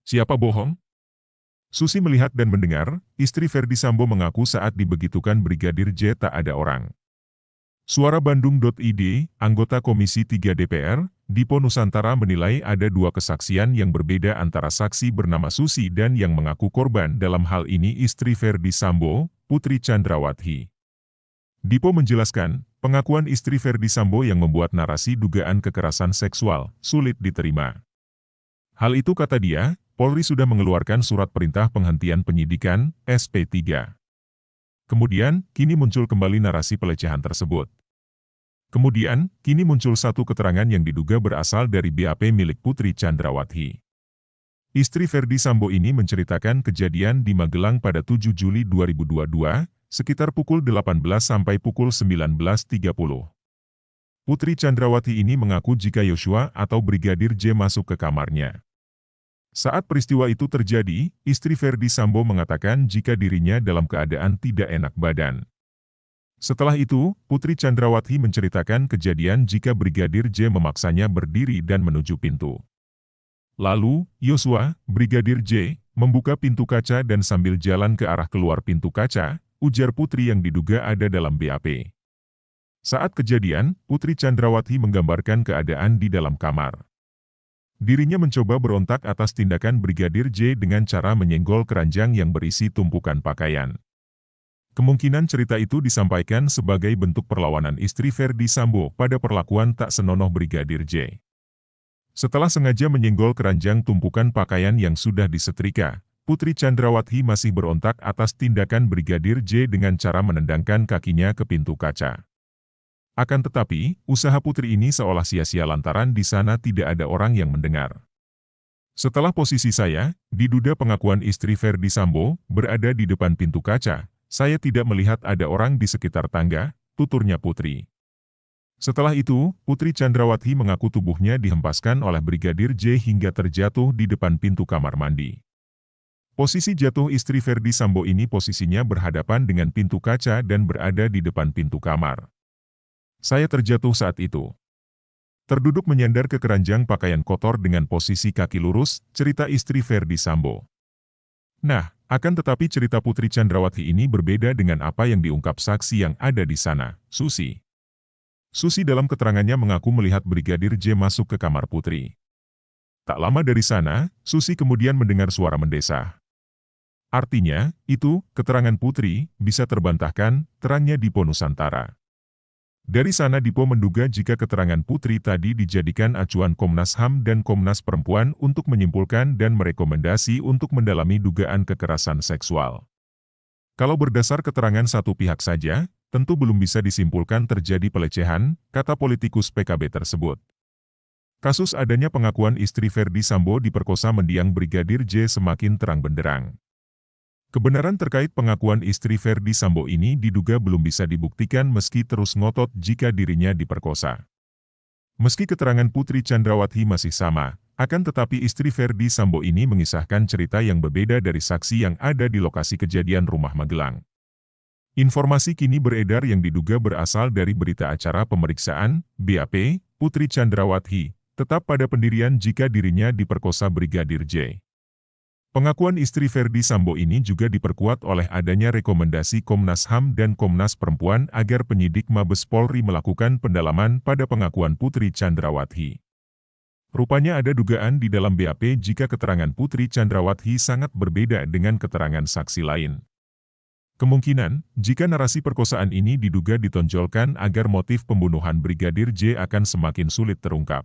Siapa bohong? Susi melihat dan mendengar, istri Verdi Sambo mengaku saat dibegitukan Brigadir J tak ada orang. Suara Bandung.id, anggota Komisi 3 DPR, Dipo Nusantara menilai ada dua kesaksian yang berbeda antara saksi bernama Susi dan yang mengaku korban dalam hal ini istri Verdi Sambo, Putri Chandrawati. Dipo menjelaskan, pengakuan istri Verdi Sambo yang membuat narasi dugaan kekerasan seksual sulit diterima. Hal itu kata dia, Polri sudah mengeluarkan surat perintah penghentian penyidikan, SP3. Kemudian, kini muncul kembali narasi pelecehan tersebut. Kemudian, kini muncul satu keterangan yang diduga berasal dari BAP milik Putri Chandrawati. Istri Verdi Sambo ini menceritakan kejadian di Magelang pada 7 Juli 2022, sekitar pukul 18 sampai pukul 19.30. Putri Chandrawati ini mengaku jika Yosua atau Brigadir J masuk ke kamarnya. Saat peristiwa itu terjadi, istri Verdi Sambo mengatakan jika dirinya dalam keadaan tidak enak badan. Setelah itu, Putri Chandrawati menceritakan kejadian jika Brigadir J memaksanya berdiri dan menuju pintu. Lalu, Yosua, Brigadir J, membuka pintu kaca dan sambil jalan ke arah keluar pintu kaca, ujar Putri yang diduga ada dalam BAP. Saat kejadian, Putri Chandrawati menggambarkan keadaan di dalam kamar. Dirinya mencoba berontak atas tindakan Brigadir J dengan cara menyenggol keranjang yang berisi tumpukan pakaian. Kemungkinan cerita itu disampaikan sebagai bentuk perlawanan istri Verdi Sambo pada perlakuan tak senonoh Brigadir J. Setelah sengaja menyenggol keranjang tumpukan pakaian yang sudah disetrika, Putri Chandrawati masih berontak atas tindakan Brigadir J dengan cara menendangkan kakinya ke pintu kaca. Akan tetapi, usaha Putri ini seolah sia-sia lantaran di sana tidak ada orang yang mendengar. Setelah posisi saya, diduga pengakuan istri Verdi Sambo, berada di depan pintu kaca, saya tidak melihat ada orang di sekitar tangga, tuturnya Putri. Setelah itu, Putri Chandrawati mengaku tubuhnya dihempaskan oleh Brigadir J hingga terjatuh di depan pintu kamar mandi. Posisi jatuh istri Verdi Sambo ini posisinya berhadapan dengan pintu kaca dan berada di depan pintu kamar. Saya terjatuh saat itu. Terduduk menyandar ke keranjang pakaian kotor dengan posisi kaki lurus, cerita istri Verdi Sambo. Nah, akan tetapi cerita Putri Chandrawati ini berbeda dengan apa yang diungkap saksi yang ada di sana, Susi. Susi dalam keterangannya mengaku melihat Brigadir J masuk ke kamar Putri. Tak lama dari sana, Susi kemudian mendengar suara mendesah. Artinya, itu, keterangan Putri, bisa terbantahkan, terangnya Dipo Nusantara. Dari sana Dipo menduga jika keterangan Putri tadi dijadikan acuan Komnas HAM dan Komnas Perempuan untuk menyimpulkan dan merekomendasi untuk mendalami dugaan kekerasan seksual. Kalau berdasar keterangan satu pihak saja, tentu belum bisa disimpulkan terjadi pelecehan, kata politikus PKB tersebut. Kasus adanya pengakuan istri Verdi Sambo diperkosa mendiang Brigadir J semakin terang benderang. Kebenaran terkait pengakuan istri Verdi Sambo ini diduga belum bisa dibuktikan meski terus ngotot jika dirinya diperkosa. Meski keterangan Putri Chandrawati masih sama, akan tetapi istri Verdi Sambo ini mengisahkan cerita yang berbeda dari saksi yang ada di lokasi kejadian rumah Magelang. Informasi kini beredar yang diduga berasal dari berita acara pemeriksaan, BAP, Putri Chandrawati, tetap pada pendirian jika dirinya diperkosa Brigadir J. Pengakuan istri Verdi Sambo ini juga diperkuat oleh adanya rekomendasi Komnas HAM dan Komnas Perempuan agar penyidik Mabes Polri melakukan pendalaman pada pengakuan Putri Chandrawati. Rupanya ada dugaan di dalam BAP jika keterangan Putri Chandrawati sangat berbeda dengan keterangan saksi lain. Kemungkinan, jika narasi perkosaan ini diduga ditonjolkan agar motif pembunuhan Brigadir J akan semakin sulit terungkap.